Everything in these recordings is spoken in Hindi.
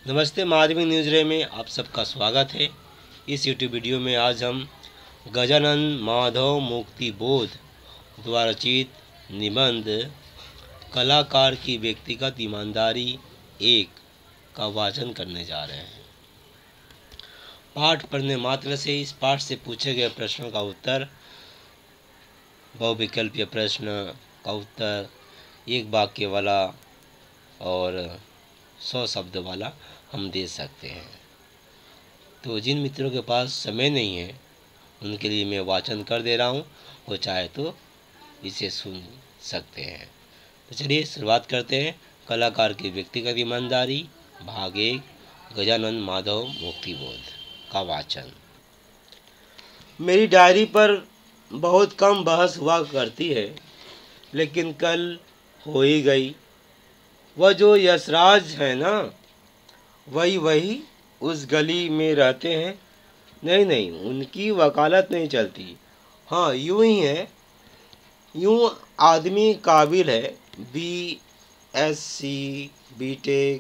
नमस्ते, माध्यमिक न्यूज़ रे में आप सबका स्वागत है। इस यूट्यूब वीडियो में आज हम गजानन माधव मुक्ति बोध द्वारा रचित निबंध कलाकार की व्यक्तिगत ईमानदारी 1 का वाचन करने जा रहे हैं। पाठ पढ़ने मात्र से इस पाठ से पूछे गए प्रश्नों का उत्तर, बहुविकल्पीय प्रश्न का उत्तर, एक वाक्य वाला और 100 शब्द वाला हम दे सकते हैं। तो जिन मित्रों के पास समय नहीं है उनके लिए मैं वाचन कर दे रहा हूँ, वो चाहे तो इसे सुन सकते हैं। तो चलिए शुरुआत करते हैं। कलाकार की व्यक्तिगत ईमानदारी भाग 1 गजानन माधव मुक्तिबोध का वाचन। मेरी डायरी पर बहुत कम बहस हुआ करती है, लेकिन कल हो ही गई। वह जो यशराज है ना, वही उस गली में रहते हैं। नहीं, उनकी वकालत नहीं चलती। हाँ, यूं ही है। यूं आदमी काबिल है, BSc BTech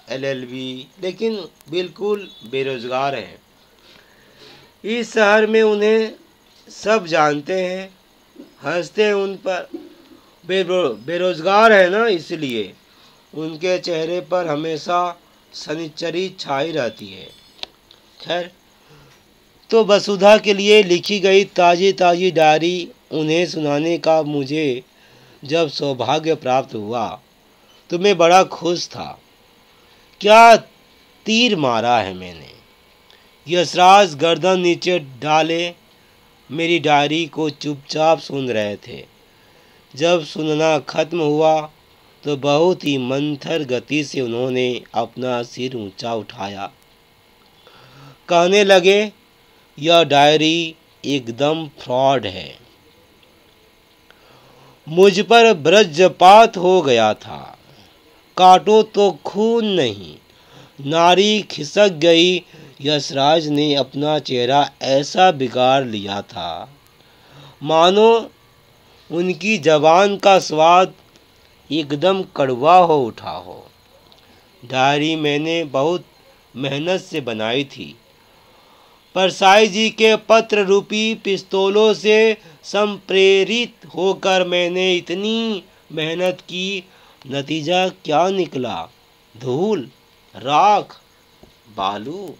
LLB, लेकिन बिल्कुल बेरोजगार है। इस शहर में उन्हें सब जानते हैं, हंसते हैं उन पर। बेरोजगार है ना, इसलिए उनके चेहरे पर हमेशा शनिचरी छाई रहती है। खैर, तो वसुधा के लिए लिखी गई ताज़ी डायरी उन्हें सुनाने का मुझे जब सौभाग्य प्राप्त हुआ तो मैं बड़ा खुश था। क्या तीर मारा है मैंने। यशराज गर्दन नीचे डाले मेरी डायरी को चुपचाप सुन रहे थे। जब सुनना खत्म हुआ तो बहुत ही मंथर गति से उन्होंने अपना सिर ऊंचा उठाया। कहने लगे, यह डायरी एकदम फ्रॉड है। मुझ पर वज्रपात हो गया था। काटो तो खून नहीं, नारी खिसक गई। यशराज ने अपना चेहरा ऐसा बिगाड़ लिया था मानो उनकी जबान का स्वाद एकदम कड़वा हो उठा हो। डायरी मैंने बहुत मेहनत से बनाई थी। परसाई जी के पत्र रूपी पिस्तौलों से संप्रेरित होकर मैंने इतनी मेहनत की, नतीजा क्या निकला? धूल, राख, बालू।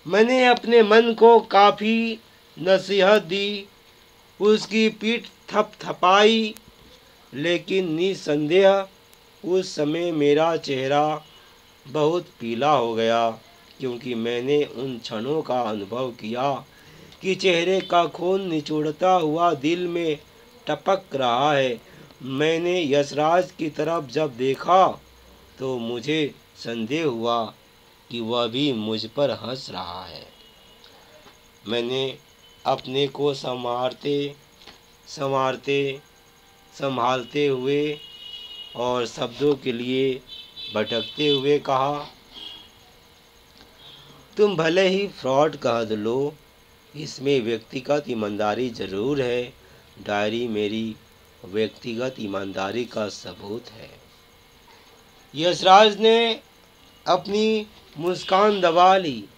मैंने अपने मन को काफी नसीहत दी, उसकी पीठ थपथपाई, लेकिन निसंदेह उस समय मेरा चेहरा बहुत पीला हो गया, क्योंकि मैंने उन क्षणों का अनुभव किया कि चेहरे का खून निचोड़ता हुआ दिल में टपक रहा है। मैंने यशराज की तरफ जब देखा तो मुझे संदेह हुआ कि वह भी मुझ पर हंस रहा है। मैंने अपने को संभालते हुए और शब्दों के लिए भटकते हुए कहा, तुम भले ही फ्रॉड कह लो, इसमें व्यक्तिगत ईमानदारी जरूर है। डायरी मेरी व्यक्तिगत ईमानदारी का सबूत है। यशराज ने अपनी मुस्कान दबा ली।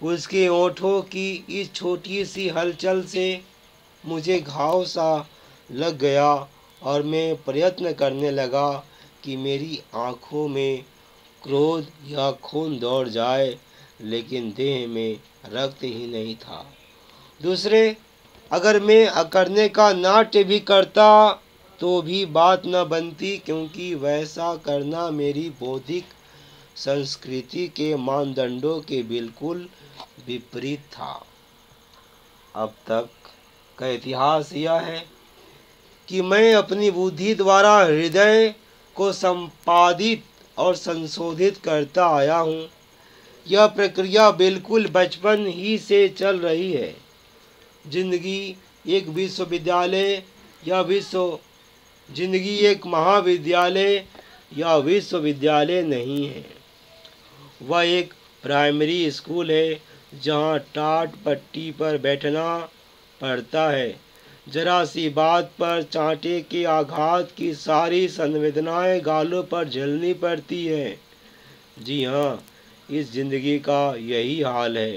उसके ओठों की इस छोटी सी हलचल से मुझे घाव सा लग गया और मैं प्रयत्न करने लगा कि मेरी आंखों में क्रोध या खून दौड़ जाए, लेकिन देह में रक्त ही नहीं था। दूसरे, अगर मैं अकड़ने का नाट्य भी करता तो भी बात न बनती, क्योंकि वैसा करना मेरी बौद्धिक संस्कृति के मानदंडों के बिल्कुल विपरीत था। अब तक का इतिहास यह है कि मैं अपनी बुद्धि द्वारा हृदय को संपादित और संशोधित करता आया हूँ। यह प्रक्रिया बिल्कुल बचपन ही से चल रही है। जिंदगी एक महाविद्यालय या विश्वविद्यालय नहीं है। वह एक प्राइमरी स्कूल है जहाँ टाट पट्टी पर बैठना पड़ता है, जरा सी बात पर चांटे के आघात की सारी संवेदनाएं गालों पर झेलनी पड़ती है। जी हाँ, इस जिंदगी का यही हाल है।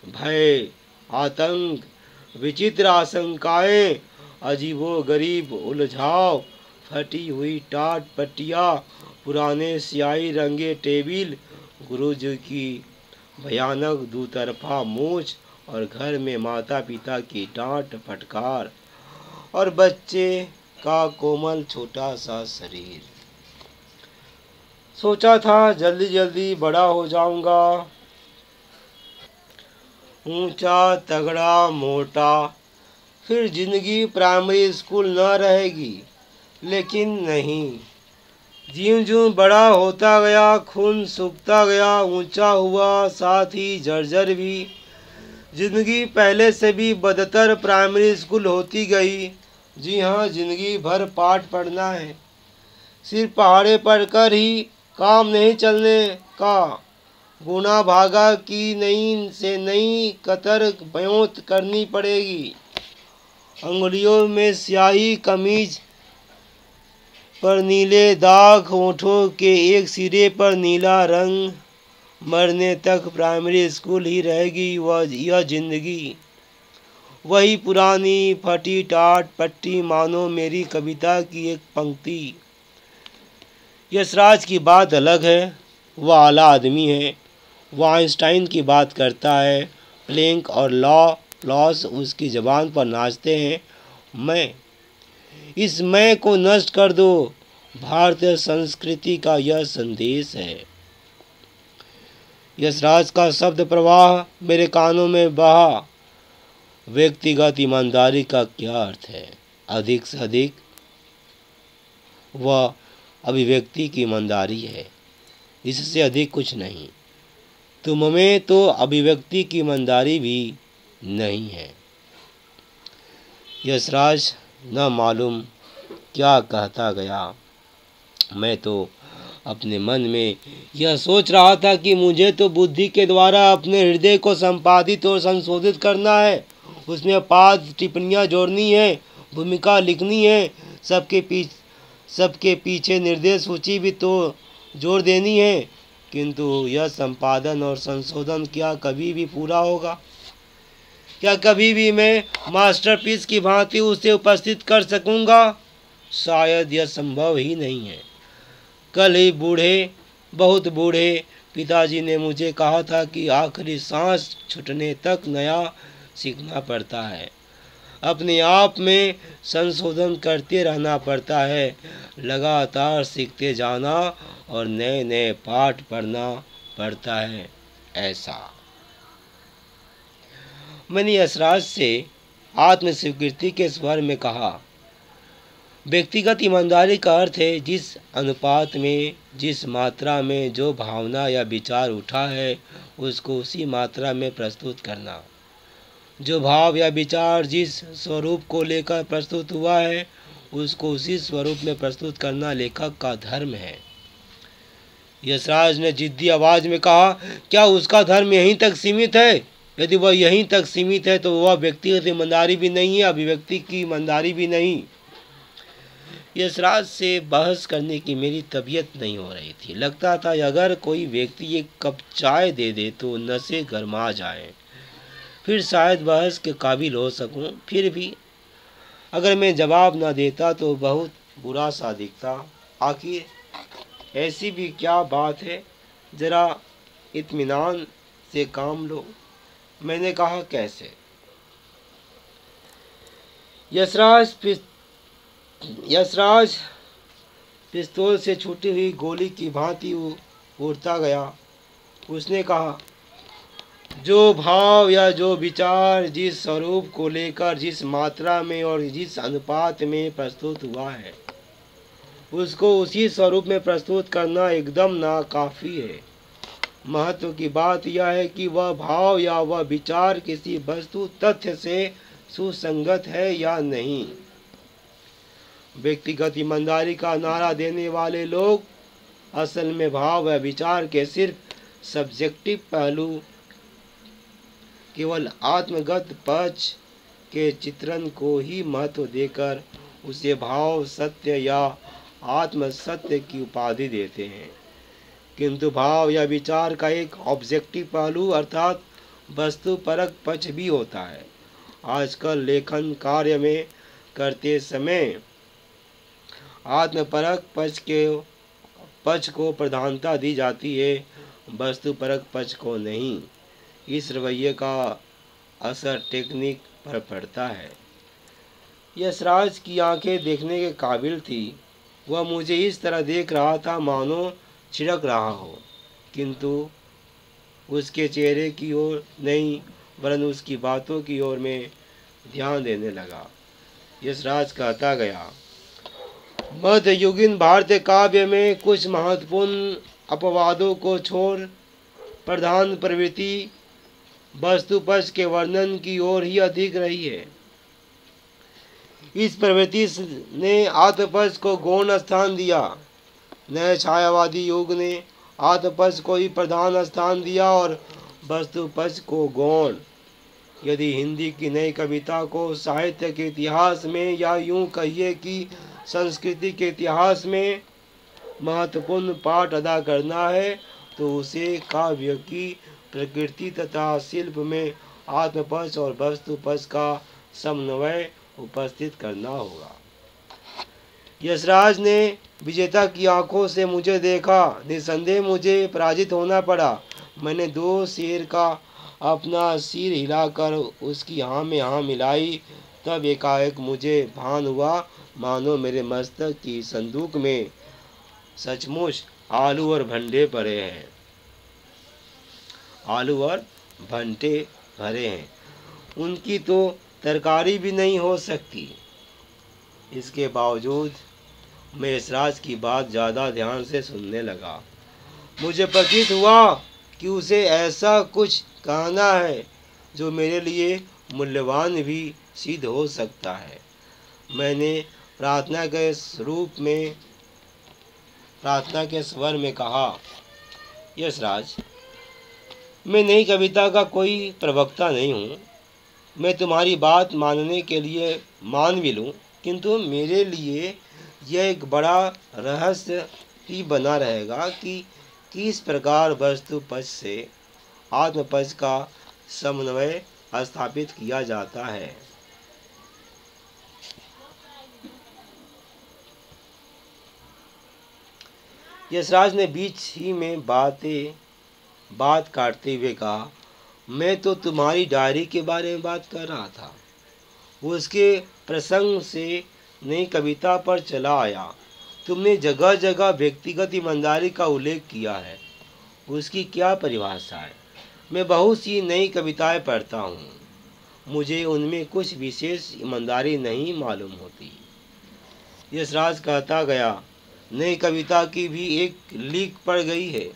भय, आतंक, विचित्र आशंकाएं, अजीबो गरीब उलझाव, फटी हुई टाट पट्टियाँ, पुराने स्याही रंगे टेबिल, गुरुजी की भयानक दूतरफा मूछ और घर में माता पिता की डांट फटकार और बच्चे का कोमल छोटा सा शरीर। सोचा था जल्दी जल्दी बड़ा हो जाऊंगा, ऊंचा तगड़ा मोटा, फिर जिंदगी प्राइमरी स्कूल न रहेगी। लेकिन नहीं, ज्यों ज्यों बड़ा होता गया, खून सूखता गया, ऊंचा हुआ, साथ ही जर्जर भी। जिंदगी पहले से भी बदतर प्राइमरी स्कूल होती गई। जी हाँ, जिंदगी भर पाठ पढ़ना है, सिर्फ पहाड़े पढ़कर ही काम नहीं चलने का। गुना भागा की नई से नई कतर ब्योंत करनी पड़ेगी। अंगुलियों में स्याही, कमीज पर नीले दाग, होठों के एक सिरे पर नीला रंग। मरने तक प्राइमरी स्कूल ही रहेगी यह जिंदगी। वही पुरानी फटी टाट पट्टी, मानो मेरी कविता की एक पंक्ति। यशराज की बात अलग है, वह आला आदमी है। वह आइंस्टाइन की बात करता है, प्लैंक और लॉस उसकी ज़बान पर नाचते हैं। इस मैं को नष्ट कर दो, भारतीय संस्कृति का यह संदेश है। यशराज का शब्द प्रवाह मेरे कानों में बहा। व्यक्तिगत ईमानदारी का क्या अर्थ है? अधिक से अधिक वह अभिव्यक्ति की ईमानदारी है, इससे अधिक कुछ नहीं। तुम में तो अभिव्यक्ति की ईमानदारी भी नहीं है। यशराज न मालूम क्या कहता गया। मैं तो अपने मन में यह सोच रहा था कि मुझे तो बुद्धि के द्वारा अपने हृदय को संपादित और संशोधित करना है, उसमें पाद टिप्पणियाँ जोड़नी है, भूमिका लिखनी है, सबके पीछे निर्देश सूची भी तो जोड़ देनी है। किंतु यह संपादन और संशोधन क्या कभी भी पूरा होगा? क्या कभी भी मैं मास्टरपीस की भांति उसे उपस्थित कर सकूंगा? शायद यह संभव ही नहीं है। कल ही बहुत बूढ़े पिताजी ने मुझे कहा था कि आखिरी सांस छूटने तक नया सीखना पड़ता है, अपने आप में संशोधन करते रहना पड़ता है, लगातार सीखते जाना और नए नए पाठ पढ़ना पड़ता है। ऐसा मैंने यशराज से आत्म स्वीकृति के स्वर में कहा। व्यक्तिगत ईमानदारी का अर्थ है जिस अनुपात में, जिस मात्रा में जो भावना या विचार उठा है उसको उसी मात्रा में प्रस्तुत करना। जो भाव या विचार जिस स्वरूप को लेकर प्रस्तुत हुआ है उसको उसी स्वरूप में प्रस्तुत करना लेखक का धर्म है। यशराज ने जिद्दी आवाज में कहा, क्या उसका धर्म यहीं तक सीमित है? यदि वह यहीं तक सीमित है तो वह व्यक्तिगत ईमानदारी भी नहीं है, अभिव्यक्ति की ईमानदारी भी नहीं। यशराज से बहस करने की मेरी तबीयत नहीं हो रही थी। लगता था अगर कोई व्यक्ति एक कप चाय दे दे तो नशे गरमा जाए, फिर शायद बहस के काबिल हो सकूं। फिर भी अगर मैं जवाब न देता तो बहुत बुरा सा दिखता। आखिर ऐसी भी क्या बात है, ज़रा इत्मीनान से काम लो। मैंने कहा, कैसे? यशराज पिस्तौल से छूटी हुई गोली की भांति उड़ता गया। उसने कहा, जो भाव या जो विचार जिस स्वरूप को लेकर जिस मात्रा में और जिस अनुपात में प्रस्तुत हुआ है उसको उसी स्वरूप में प्रस्तुत करना एकदम नाकाफी है। महत्व की बात यह है कि वह भाव या वह विचार किसी वस्तु तथ्य से सुसंगत है या नहीं। व्यक्तिगत ईमानदारी का नारा देने वाले लोग असल में भाव या विचार के सिर्फ सब्जेक्टिव पहलू, केवल आत्मगत पक्ष के चित्रण को ही महत्व देकर उसे भाव सत्य या आत्म सत्य की उपाधि देते हैं, किंतु भाव या विचार का एक ऑब्जेक्टिव पहलू अर्थात वस्तुपरक पक्ष भी होता है। आजकल लेखन कार्य में करते समय आत्मपरक पक्ष को प्रधानता दी जाती है, वस्तुपरक पक्ष को नहीं। इस रवैये का असर टेक्निक पर पड़ता है। यशराज की आंखें देखने के काबिल थी। वह मुझे इस तरह देख रहा था मानो छिड़क रहा हो, किंतु उसके चेहरे की ओर नहीं वरन उसकी बातों की ओर में ध्यान देने लगा। यशराज कहता गया, मध्ययुगीन भारतीय काव्य में कुछ महत्वपूर्ण अपवादों को छोड़ प्रधान प्रवृत्ति वस्तुपक्ष के वर्णन की ओर ही अधिक रही है। इस प्रवृत्ति ने आत्मपक्ष को गौण स्थान दिया। नए छायावादी युग ने आत्मपक्ष को ही प्रधान स्थान दिया और वस्तुपक्ष को गौण। यदि हिंदी की नई कविता को साहित्य के इतिहास में या यूं कहिए कि संस्कृति के इतिहास में महत्वपूर्ण पाठ अदा करना है तो उसे काव्य की प्रकृति तथा शिल्प में आत्मपक्ष और वस्तुपक्ष का समन्वय उपस्थित करना होगा। यशराज ने विजेता की आंखों से मुझे देखा। निसंदेह मुझे पराजित होना पड़ा। मैंने दो शेर का अपना सिर हिलाकर उसकी हाँ में हाँ मिलाई। तब एकाएक मुझे भान हुआ मानो मेरे मस्तक की संदूक में सचमुच आलू और भंटे भरे हैं। आलू और भंटे भरे हैं, उनकी तो तरकारी भी नहीं हो सकती। इसके बावजूद मैं यशराज की बात ज़्यादा ध्यान से सुनने लगा। मुझे प्रतीत हुआ कि उसे ऐसा कुछ कहना है जो मेरे लिए मूल्यवान भी सिद्ध हो सकता है। मैंने प्रार्थना के स्वर में कहा, यशराज, मैं नई कविता का कोई प्रवक्ता नहीं हूँ। मैं तुम्हारी बात मानने के लिए मान भी लूँ, किंतु मेरे लिए यह एक बड़ा रहस्य ही बना रहेगा कि किस प्रकार वस्तुपक्ष से आत्मपक्ष का समन्वय स्थापित किया जाता है। यशराज ने बीच ही में बात काटते हुए कहा, मैं तो तुम्हारी डायरी के बारे में बात कर रहा था। उसके प्रसंग से नई कविता पर चला आया। तुमने जगह जगह व्यक्तिगत ईमानदारी का उल्लेख किया है। उसकी क्या परिभाषा है? मैं बहुत सी नई कविताएं पढ़ता हूँ, मुझे उनमें कुछ विशेष ईमानदारी नहीं मालूम होती। यशराज कहता गया, नई कविता की भी एक लीक पड़ गई है।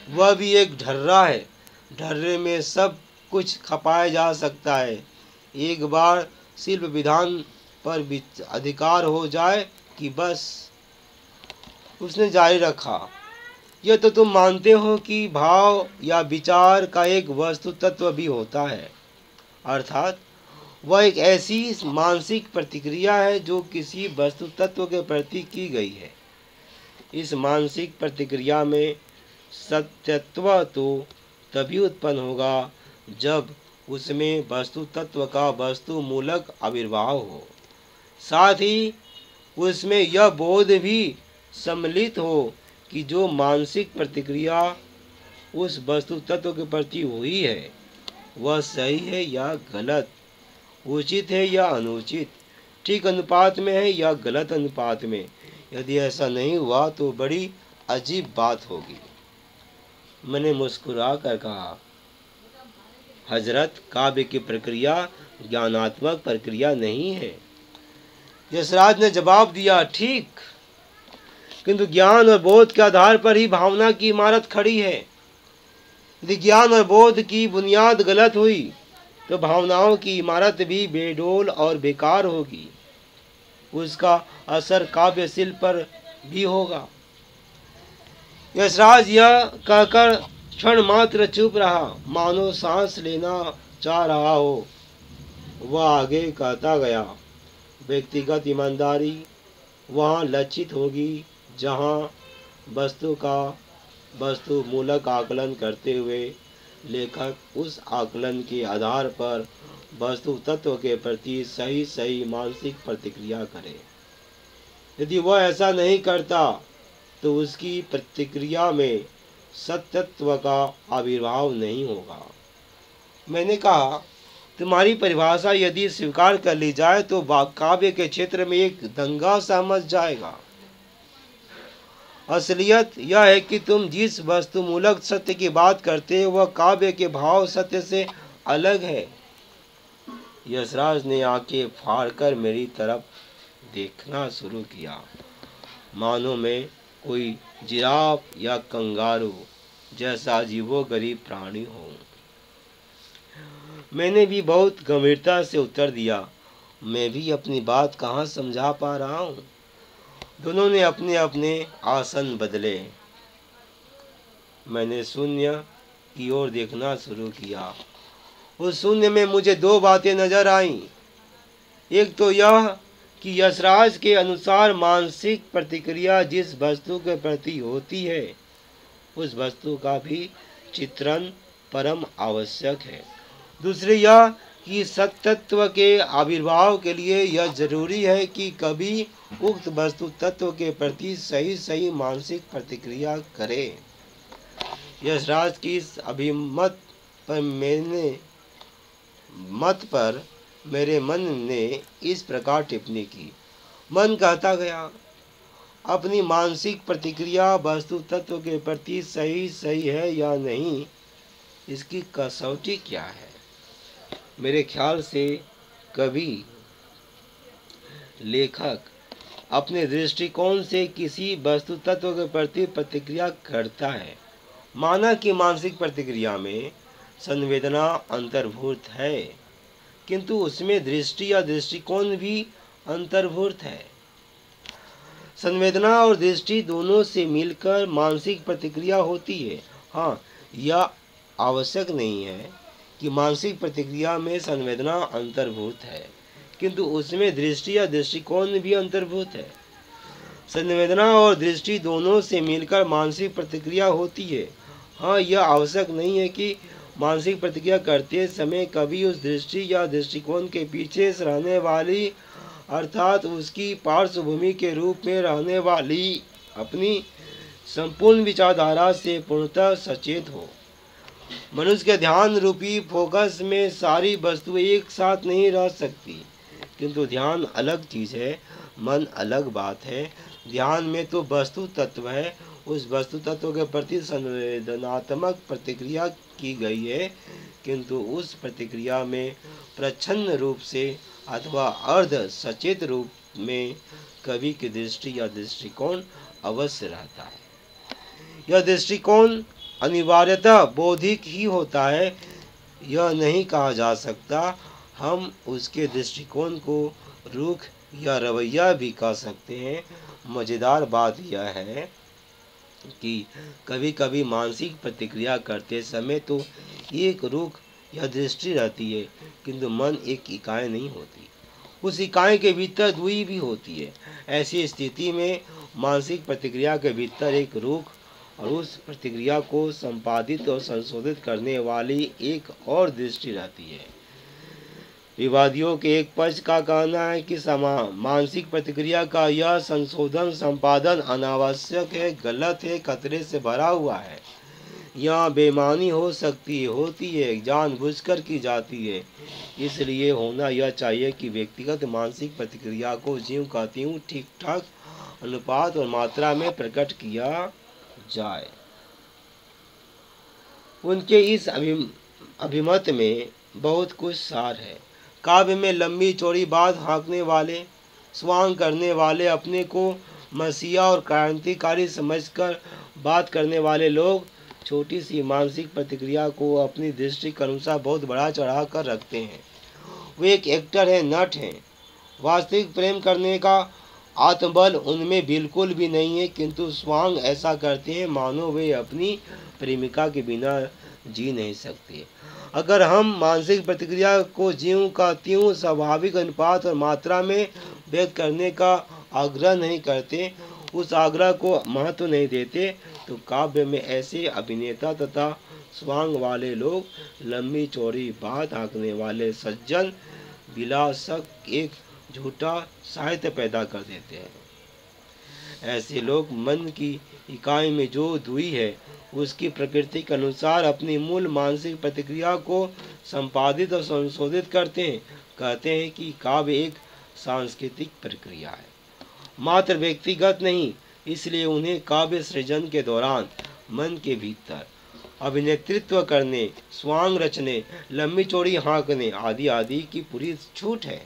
वह भी एक ढर्रा है। ढर्रे में सब कुछ खपाया जा सकता है। एक बार शिल्प विधान पर अधिकार हो जाए कि बस। उसने जारी रखा, यह तो तुम मानते हो कि भाव या विचार का एक वस्तु तत्व भी होता है, अर्थात वह एक ऐसी मानसिक प्रतिक्रिया है जो किसी वस्तु तत्व के प्रति की गई है। इस मानसिक प्रतिक्रिया में सत्यत्व तो तभी उत्पन्न होगा जब उसमें वस्तु तत्व का वस्तु मूलक आविर्भाव हो, साथ ही उसमें यह बोध भी सम्मिलित हो कि जो मानसिक प्रतिक्रिया उस वस्तु तत्व के प्रति हुई है वह सही है या गलत, उचित है या अनुचित, ठीक अनुपात में है या गलत अनुपात में। यदि ऐसा नहीं हुआ तो बड़ी अजीब बात होगी। मैंने मुस्कुरा कर कहा, हजरत, काव्य की प्रक्रिया ज्ञानात्मक प्रक्रिया नहीं है। यशराज ने जवाब दिया, ठीक, किंतु ज्ञान और बोध के आधार पर ही भावना की इमारत खड़ी है। यदि ज्ञान और बोध की बुनियाद गलत हुई तो भावनाओं की इमारत भी बेडोल और बेकार होगी। उसका असर काव्य शिल्प पर भी होगा। यशराज यह कहकर क्षण मात्र चुप रहा, मानो सांस लेना चाह रहा हो। वह आगे कहता गया, व्यक्तिगत ईमानदारी वहाँ लक्षित होगी जहाँ वस्तु मूलक आकलन करते हुए लेखक उस आकलन के आधार पर वस्तु तत्व के प्रति सही मानसिक प्रतिक्रिया करे। यदि वह ऐसा नहीं करता तो उसकी प्रतिक्रिया में सत्यत्व का आविर्भाव नहीं होगा। मैंने कहा, तुम्हारी परिभाषा यदि स्वीकार कर ली जाए तो काव्य के क्षेत्र में एक दंगा सा मच जाएगा। असलियत यह है कि तुम जिस वस्तु मूलक सत्य की बात करते हो वह काव्य के भाव सत्य से अलग है। यशराज ने आंखें फाड़कर मेरी तरफ देखना शुरू किया, मानो मैं कोई जिराफ या कंगारू जैसा अजीबोगरीब प्राणी हूँ। मैंने भी बहुत गंभीरता से उत्तर दिया, मैं भी अपनी बात कहाँ समझा पा रहा हूँ। दोनों ने अपने अपने आसन बदले। मैंने शून्य की ओर देखना शुरू किया। उस शून्य में मुझे दो बातें नजर आईं। एक तो यह कि यशराज के अनुसार मानसिक प्रतिक्रिया जिस वस्तु के प्रति होती है उस वस्तु का भी चित्रण परम आवश्यक है। दूसरी यह कि सत्यत्व के आविर्भाव के लिए यह जरूरी है कि कभी उक्त वस्तु तत्व के प्रति सही मानसिक प्रतिक्रिया करे। यशराज की इस अभिमत पर मेरे मन ने इस प्रकार टिप्पणी की। मन कहता गया, अपनी मानसिक प्रतिक्रिया वस्तु तत्व के प्रति सही है या नहीं, इसकी कसौटी क्या है? मेरे ख्याल से कभी लेखक अपने दृष्टिकोण से किसी वस्तु तत्व के प्रति प्रतिक्रिया करता है। माना कि मानसिक प्रतिक्रिया में संवेदना अंतर्भूत है, किंतु उसमें दृष्टि या दृष्टिकोण भी अंतर्भूत है। संवेदना और दृष्टि दोनों से मिलकर मानसिक प्रतिक्रिया होती है। हाँ, यह आवश्यक नहीं है कि मानसिक प्रतिक्रिया में संवेदना अंतर्भूत है, किंतु उसमें दृष्टि या दृष्टिकोण भी अंतर्भूत है। संवेदना और दृष्टि दोनों से मिलकर मानसिक प्रतिक्रिया होती है। हाँ, यह आवश्यक नहीं है कि मानसिक प्रतिक्रिया करते समय कभी उस दृष्टि या दृष्टिकोण के पीछे रहने वाली अर्थात उसकी पार्श्वभूमि के रूप में रहने वाली अपनी संपूर्ण विचारधारा से पूर्णतः सचेत हो। मनुष्य के ध्यान रूपी फोकस में सारी वस्तुएं एक साथ नहीं रह सकती, किंतु ध्यान अलग चीज है, मन अलग बात है। ध्यान में तो वस्तु तत्व है, उस वस्तु तत्व के प्रति संवेदनात्मक प्रतिक्रिया की गई है, किंतु उस प्रतिक्रिया में प्रच्छन्न रूप से अथवा अर्ध सचेत रूप में कवि की दृष्टि या दृष्टिकोण अवश्य रहता है। यह दृष्टिकोण अनिवार्यतः बौद्धिक ही होता है, यह नहीं कहा जा सकता। हम उसके दृष्टिकोण को रुख या रवैया भी कह सकते हैं। मज़ेदार बात यह है कि कभी कभी मानसिक प्रतिक्रिया करते समय तो एक रुख या दृष्टि रहती है, किंतु मन एक इकाई नहीं होती, उस इकाई के भीतर दुई भी होती है। ऐसी स्थिति में मानसिक प्रतिक्रिया के भीतर एक रुख और उस प्रतिक्रिया को संपादित और संशोधित करने वाली एक और दृष्टि रहती है। विवादियों के एक पक्ष का कहना है कि मानसिक प्रतिक्रिया का यह संशोधन संपादन अनावश्यक है, गलत है, खतरे से भरा हुआ है। यहाँ बेईमानी हो सकती है, होती है, जानबूझकर की जाती है। इसलिए होना यह चाहिए कि व्यक्तिगत मानसिक प्रतिक्रिया को ज्यों का त्यों ठीक ठाक अनुपात और मात्रा में प्रकट किया जाए। उनके इस अभिमत में बहुत कुछ सार है। काव्य में लंबी चौड़ी बात हाँकने वाले, स्वांग करने वाले, अपने को मसीहा और क्रांतिकारी समझकर बात करने वाले लोग छोटी सी मानसिक प्रतिक्रिया को अपनी दृष्टि के अनुसार बहुत बड़ा चढ़ा कर रखते हैं। वे एक एक्टर हैं, नट हैं। वास्तविक प्रेम करने का आत्मबल उनमें बिल्कुल भी नहीं है, किंतु स्वांग ऐसा करते हैं मानो वे अपनी प्रेमिका के बिना जी नहीं सकते। अगर हम मानसिक प्रतिक्रिया को ज्यों का त्यों स्वाभाविक अनुपात और मात्रा में व्यक्त करने का आग्रह नहीं करते, उस आग्रह को महत्व नहीं देते, तो काव्य में ऐसे अभिनेता तथा स्वांग वाले लोग, लंबी चौड़ी बात आंकने वाले सज्जन बिला शक एक झूठा साहित्य पैदा कर देते हैं। ऐसे लोग मन की इकाई में जो दुई है उसकी प्रकृति के अनुसार अपनी मूल मानसिक प्रतिक्रिया को संपादित और संशोधित करते हैं। कहते हैं कि काव्य एक सांस्कृतिक प्रक्रिया है, मात्र व्यक्तिगत नहीं। इसलिए उन्हें काव्य सृजन के दौरान मन के भीतर अभिनेतृत्व करने, स्वांग रचने, लंबी चौड़ी हाँकने आदि आदि की पूरी छूट है।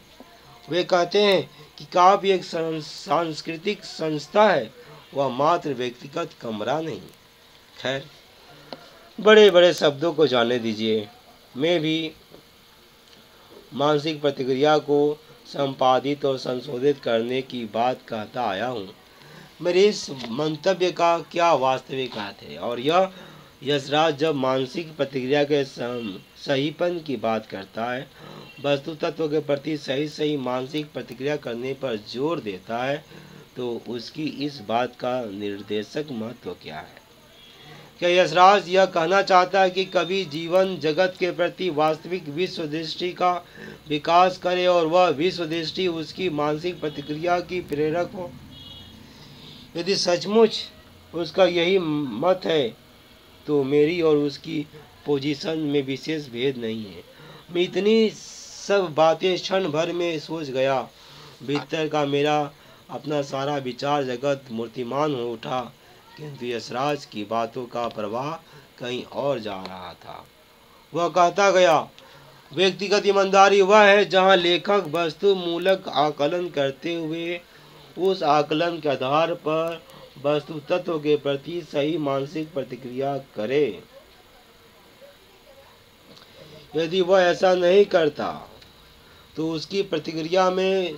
वे कहते हैं कि काव्य एक सांस्कृतिक संस्था है, वह मात्र व्यक्तिगत कमरा नहीं। खैर, बड़े बड़े शब्दों को जाने दीजिए। मैं भी मानसिक प्रतिक्रिया को संपादित और संशोधित करने की बात कहता आया हूँ। मेरे इस मंतव्य का क्या वास्तविक अर्थ है? और यह यशराज जब मानसिक प्रतिक्रिया के सहीपन की बात करता है, वस्तु तत्व के प्रति सही मानसिक प्रतिक्रिया करने पर जोर देता है, तो उसकी इस बात का निर्देशक महत्व क्या है? क्या यशराज यह कहना चाहता है कि कभी जीवन जगत के प्रति वास्तविक विश्व दृष्टि का विकास करे और वह विश्व दृष्टि उसकी मानसिक प्रतिक्रिया की प्रेरक हो? यदि सचमुच उसका यही मत है, तो मेरी और उसकी पोजीशन में विशेष भेद नहीं है। मैं इतनी सब बातें क्षण भर में सोच गया। भीतर का मेरा अपना सारा विचार जगत मूर्तिमान हो उठा, किंतु यशराज की बातों का प्रवाह कहीं और जा रहा था। वह कहता गया, व्यक्तिगत ईमानदारी वह है जहाँ लेखक वस्तु मूलक आकलन करते हुए उस आकलन के आधार पर वस्तु तत्व के प्रति सही मानसिक प्रतिक्रिया करे। यदि वह ऐसा नहीं करता, तो उसकी प्रतिक्रिया में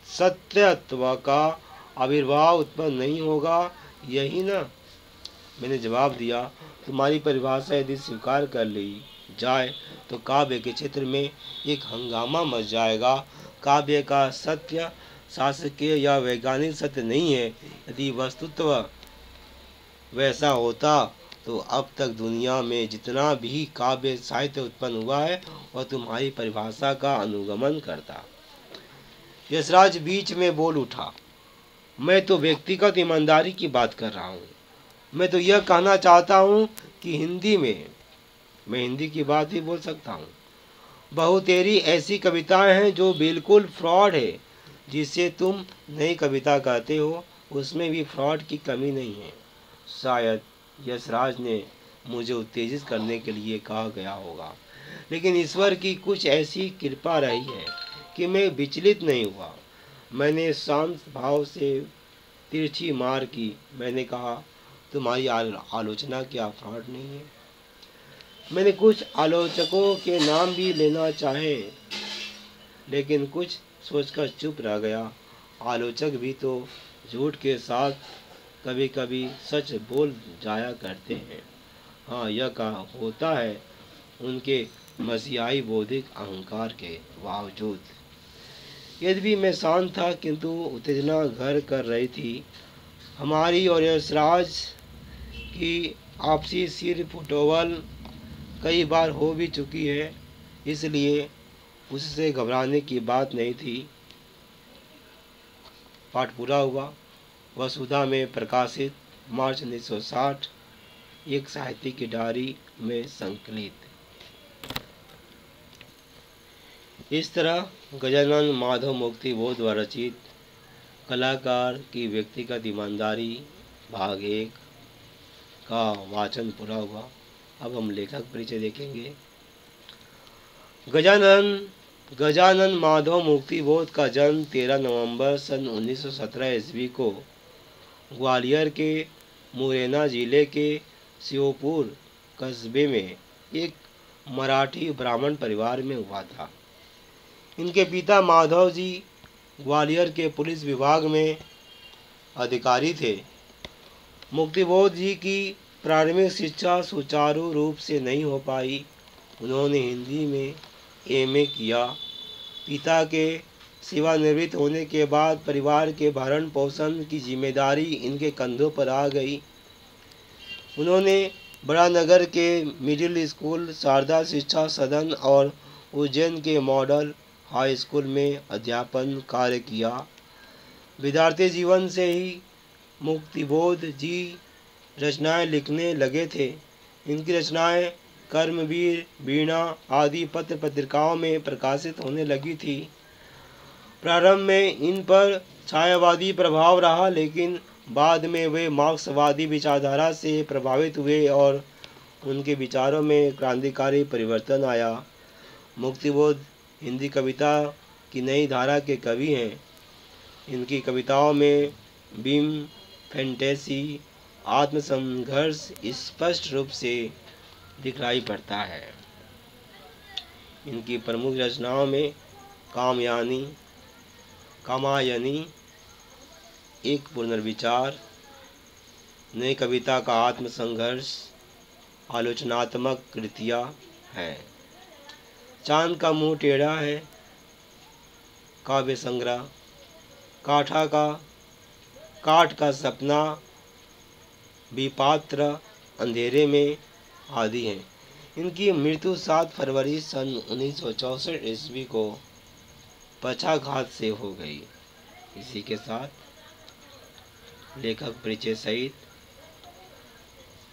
सत्यत्व का आविर्भाव उत्पन्न नहीं होगा, यही ना? मैंने जवाब दिया, तुम्हारी परिभाषा यदि स्वीकार कर ली जाए तो काव्य के क्षेत्र में एक हंगामा मच जाएगा। काव्य का सत्य शासकीय या वैज्ञानिक सत्य नहीं है। यदि वस्तुत्व वैसा होता तो अब तक दुनिया में जितना भी काव्य साहित्य उत्पन्न हुआ है वह तुम्हारी परिभाषा का अनुगमन करता। यशराज बीच में बोल उठा, मैं तो व्यक्तिगत ईमानदारी की बात कर रहा हूँ। मैं तो यह कहना चाहता हूँ कि हिंदी में, मैं हिंदी की बात ही बोल सकता हूँ, बहुतेरी ऐसी कविताएं हैं जो बिल्कुल फ्रॉड है। जिसे तुम नई कविता कहते हो उसमें भी फ्रॉड की कमी नहीं है। शायद यशराज ने मुझे उत्तेजित करने के लिए कहा गया होगा, लेकिन ईश्वर की कुछ ऐसी कृपा रही है कि मैं विचलित नहीं हुआ। मैंने शांत भाव से तिरछी मार की। मैंने कहा, तुम्हारी आलोचना क्या फ्रॉड नहीं है? मैंने कुछ आलोचकों के नाम भी लेना चाहे, लेकिन कुछ सोचकर चुप रह गया। आलोचक भी तो झूठ के साथ कभी कभी सच बोल जाया करते हैं। हाँ, यह कहा होता है उनके मसीहाई बौद्धिक अहंकार के बावजूद। यद्यपि मैं शांत था, किंतु उत्तेजना घर कर रही थी। हमारी और यशराज की आपसी सिर फुटबॉल कई बार हो भी चुकी है, इसलिए उससे घबराने की बात नहीं थी। पाठ पूरा हुआ। वसुधा में प्रकाशित मार्च 1960, एक साहित्यिक की डायरी में संकलित। इस तरह गजानन माधव मुक्तिबोध द्वारा रचित कलाकार की व्यक्तिगत ईमानदारी भाग 1 का वाचन पूरा हुआ। अब हम लेखक परिचय देखेंगे। गजानन माधव मुक्तिबोध का जन्म 13 नवंबर सन 1917 ईस्वी को ग्वालियर के मुरैना जिले के श्योपुर कस्बे में एक मराठी ब्राह्मण परिवार में हुआ था। इनके पिता माधव जी ग्वालियर के पुलिस विभाग में अधिकारी थे। मुक्तिबोध जी की प्रारंभिक शिक्षा सुचारू रूप से नहीं हो पाई। उन्होंने हिंदी में एमए किया। पिता के सेवानिवृत्त होने के बाद परिवार के भरण पोषण की जिम्मेदारी इनके कंधों पर आ गई। उन्होंने बड़ानगर के मिडिल स्कूल, शारदा शिक्षा सदन और उज्जैन के मॉडल हाई स्कूल में अध्यापन कार्य किया। विद्यार्थी जीवन से ही मुक्तिबोध जी रचनाएं लिखने लगे थे। इनकी रचनाएं कर्मवीर, वीणा आदि पत्र पत्रिकाओं में प्रकाशित होने लगी थी। प्रारंभ में इन पर छायावादी प्रभाव रहा, लेकिन बाद में वे मार्क्सवादी विचारधारा से प्रभावित हुए और उनके विचारों में क्रांतिकारी परिवर्तन आया। मुक्तिबोध हिंदी कविता की नई धारा के कवि हैं। इनकी कविताओं में बीम, फैंटेसी, आत्मसंघर्ष स्पष्ट रूप से दिखलाई पड़ता है। इनकी प्रमुख रचनाओं में कामायनी एक पुनर्विचार, नई कविता का आत्मसंघर्ष, आलोचनात्मक कृतियाँ हैं। चांद का मुंह टेढ़ा है, काव्य संग्रह, काठ का सपना, विपात्र, अंधेरे में आदि हैं। इनकी मृत्यु 7 फरवरी सन 1964 ईस्वी को पक्षाघात से हो गई। इसी के साथ लेखक परिचय सहित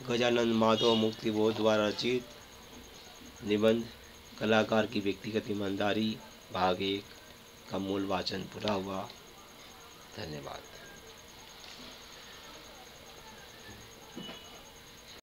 गजानन माधव मुक्तिबोध द्वारा रचित निबंध कलाकार की व्यक्तिगत ईमानदारी भाग 1 का मूल वाचन पूरा हुआ। धन्यवाद।